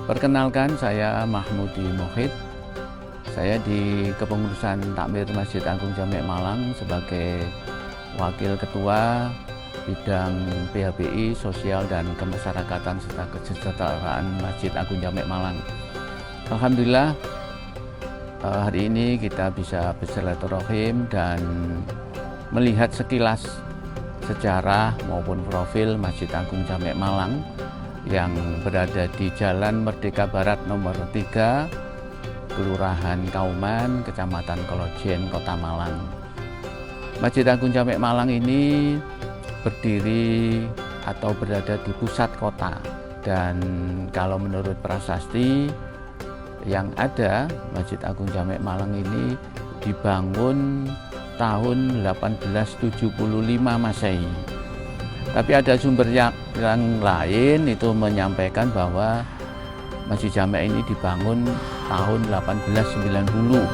Perkenalkan, saya Mahmudi Mohid. Saya di Kepengurusan Takmir Masjid Agung Jamek Malang sebagai Wakil Ketua Bidang PHBI, Sosial dan Kemasyarakatan serta Kesejahteraan Masjid Agung Jamek Malang. Alhamdulillah, hari ini kita bisa bersilaturahim dan melihat sekilas sejarah maupun profil Masjid Agung Jamek Malang yang berada di Jalan Merdeka Barat nomor 3, Kelurahan Kauman, Kecamatan Kolojen, Kota Malang. Masjid Agung Jamek Malang ini berdiri atau berada di pusat kota, dan kalau menurut prasasti yang ada, Masjid Agung Jamek Malang ini dibangun tahun 1875 Masehi. Tapi ada sumber yang lain itu menyampaikan bahwa Masjid Jamek ini dibangun tahun 1890.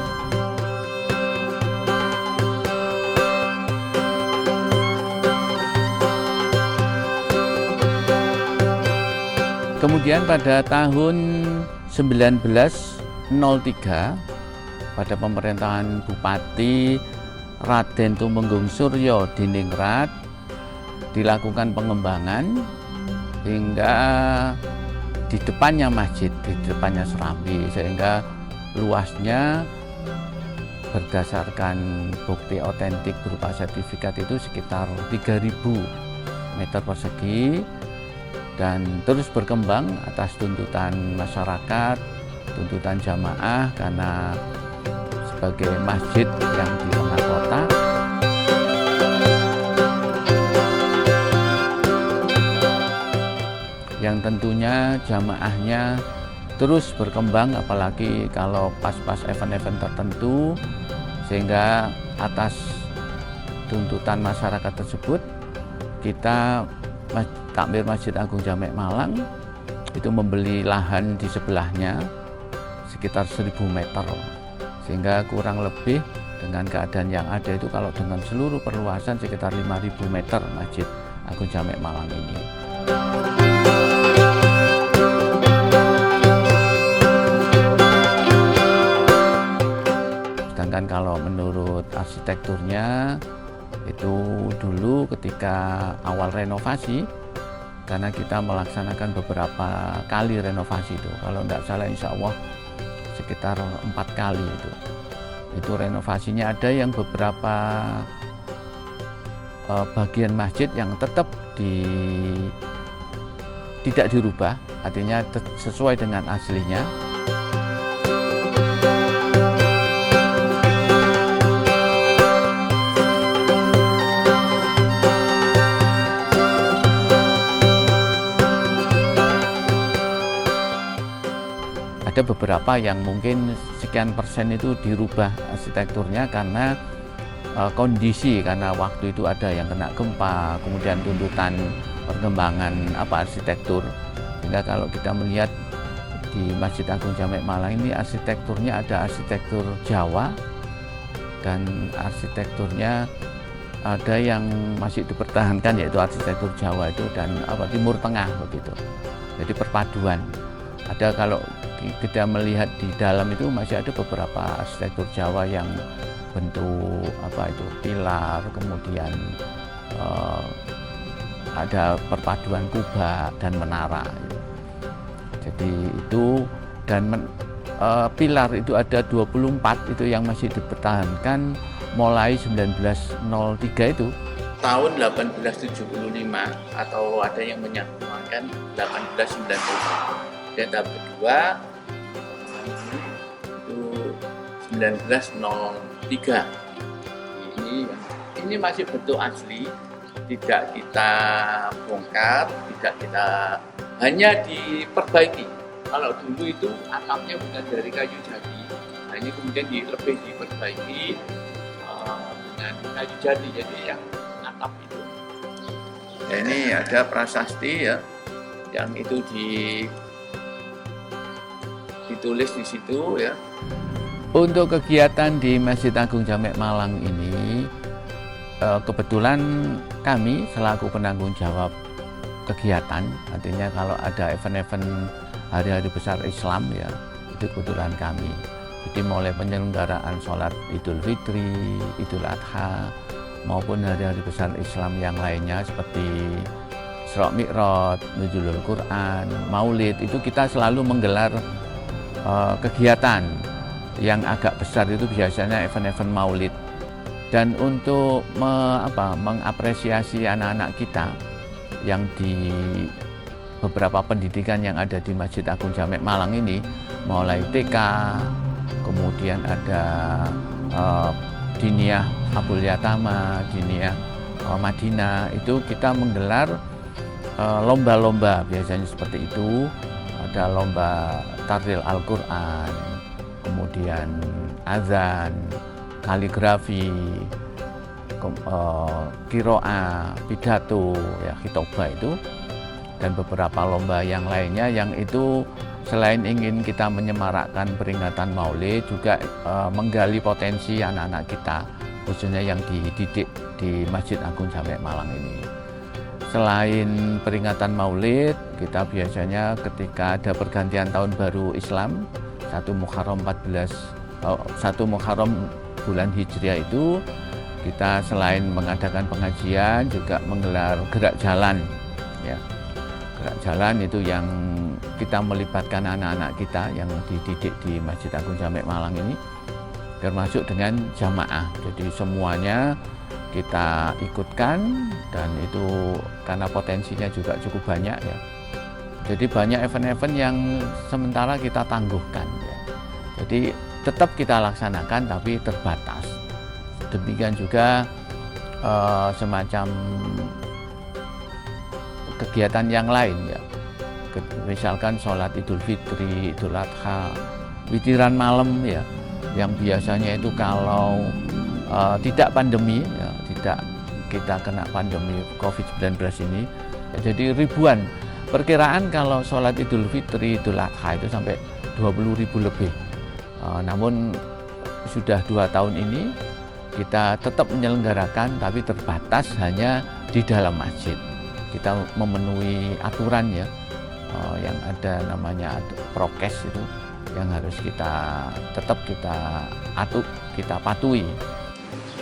Kemudian pada tahun 1903 pada pemerintahan Bupati Raden Tumenggung Suryo Diningrat dilakukan pengembangan hingga di depannya masjid, di depannya Serambi, sehingga luasnya berdasarkan bukti otentik berupa sertifikat itu sekitar 3.000 meter persegi, dan terus berkembang atas tuntutan masyarakat, tuntutan jamaah, karena sebagai masjid yang di tengah kota. Yang tentunya jamaahnya terus berkembang, apalagi kalau pas-pas event-event tertentu, sehingga atas tuntutan masyarakat tersebut kita Takmir Masjid Agung Jamek Malang itu membeli lahan di sebelahnya sekitar 1.000 meter, sehingga kurang lebih dengan keadaan yang ada itu kalau dengan seluruh perluasan sekitar 5.000 meter Masjid Agung Jamek Malang ini. Sedangkan kalau menurut arsitekturnya itu dulu ketika awal renovasi, karena kita melaksanakan beberapa kali renovasi itu, kalau tidak salah insya Allah sekitar 4 kali itu renovasinya. Ada yang beberapa bagian masjid yang tetap tidak dirubah, artinya sesuai dengan aslinya. Ada beberapa yang mungkin sekian persen itu dirubah arsitekturnya karena kondisi, karena waktu itu ada yang kena gempa, kemudian tuntutan perkembangan arsitektur. Sehingga kalau kita melihat di Masjid Agung Jamek Malang ini arsitekturnya ada arsitektur Jawa dan arsitekturnya ada yang masih dipertahankan, yaitu arsitektur Jawa itu dan Timur Tengah begitu. Jadi perpaduan. Ada, kalau kita melihat di dalam itu masih ada beberapa arsitektur Jawa yang bentuk pilar, kemudian ada perpaduan kubah dan menara. Jadi itu, dan pilar itu ada 24 itu yang masih dipertahankan mulai 1903 itu. Tahun 1875 atau ada yang menyatakan 1895. Dan tahap kedua itu 1903. Ini masih bentuk asli, tidak kita bongkar, tidak kita, hanya diperbaiki. Kalau dulu itu atapnya bukan dari kayu jati, nah ini kemudian lebih diperbaiki dengan kayu jati, jadi yang atap itu. Ya, ini ada prasasti ya, yang itu ditulis di situ ya. Untuk kegiatan di Masjid Agung Jamek Malang ini, kebetulan kami selaku penanggung jawab kegiatan, artinya kalau ada event-event hari-hari besar Islam ya, itu kebetulan kami. Jadi mulai penyelenggaraan sholat Idul Fitri, Idul Adha, maupun hari-hari besar Islam yang lainnya seperti Isra Mi'raj, Nuzulul Quran, Maulid, itu kita selalu menggelar kegiatan yang agak besar, itu biasanya event-event Maulid. Dan untuk mengapresiasi anak-anak kita yang di beberapa pendidikan yang ada di Masjid Agung Jamek Malang ini, mulai TK, kemudian ada Diniyah Abul Yatama, Diniyah Madinah, itu kita menggelar lomba-lomba biasanya seperti itu. Ada lomba tartil Al-Quran, kemudian azan, kaligrafi, qiraah, pidato, ya khitobah itu, dan beberapa lomba yang lainnya yang itu selain ingin kita menyemarakkan peringatan Maulid, juga menggali potensi anak-anak kita, khususnya yang dididik di Masjid Agung Jamek Malang ini. Selain peringatan Maulid, kita biasanya ketika ada pergantian tahun baru Islam, 1 Muharram bulan Hijriah itu, kita selain mengadakan pengajian juga menggelar gerak jalan, ya. Gerak jalan itu yang kita melibatkan anak-anak kita yang dididik di Masjid Agung Jamek Malang ini, termasuk dengan jamaah. Jadi semuanya kita ikutkan, dan itu karena potensinya juga cukup banyak ya. Jadi banyak event-event yang sementara kita tangguhkan ya. Jadi tetap kita laksanakan tapi terbatas. Demikian juga semacam kegiatan yang lain ya. Misalkan sholat Idul Fitri, Idul Adha, witiran malam ya, yang biasanya itu kalau tidak pandemi ya, tidak kita kena pandemi COVID-19 ini, ya, jadi ribuan. Perkiraan kalau sholat Idul Fitri, Idul Adha itu sampai 20.000 lebih. Namun sudah 2 tahun ini kita tetap menyelenggarakan tapi terbatas hanya di dalam masjid. Kita memenuhi aturan ya, yang ada namanya prokes itu yang harus kita tetap kita patuhi.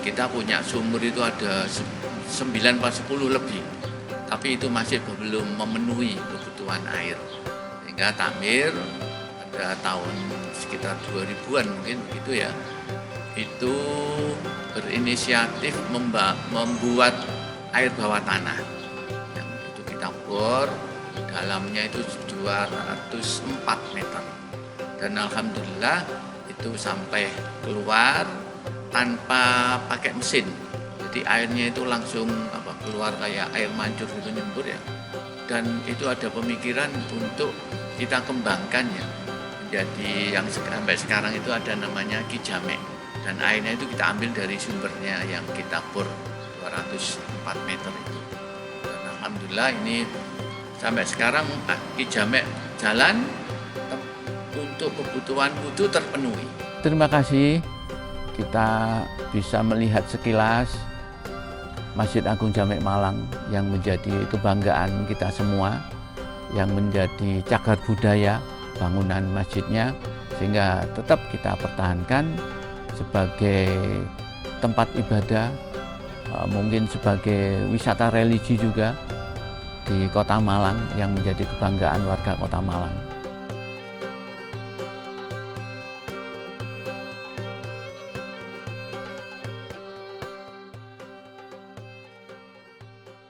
Kita punya sumur itu ada 9 atau 10 lebih, tapi itu masih belum memenuhi kebutuhan air. Sehingga takmir pada tahun sekitar 2000-an mungkin begitu ya, itu berinisiatif membuat air bawah tanah. Yang itu kita bor, dalamnya itu 204 meter. Dan alhamdulillah itu sampai keluar tanpa pakai mesin. Jadi airnya itu langsung keluar kayak air mancur gitu, nyembur ya. Dan itu ada pemikiran untuk kita kembangkan ya, menjadi yang sampai sekarang itu ada namanya Kijamek. Dan airnya itu kita ambil dari sumbernya yang kita bor 204 meter itu. Dan alhamdulillah ini sampai sekarang Kijamek jalan untuk kebutuhan wudhu terpenuhi. Terima kasih, kita bisa melihat sekilas Masjid Agung Jamek Malang yang menjadi kebanggaan kita semua, yang menjadi cagar budaya bangunan masjidnya, sehingga tetap kita pertahankan sebagai tempat ibadah, mungkin sebagai wisata religi juga di Kota Malang yang menjadi kebanggaan warga Kota Malang.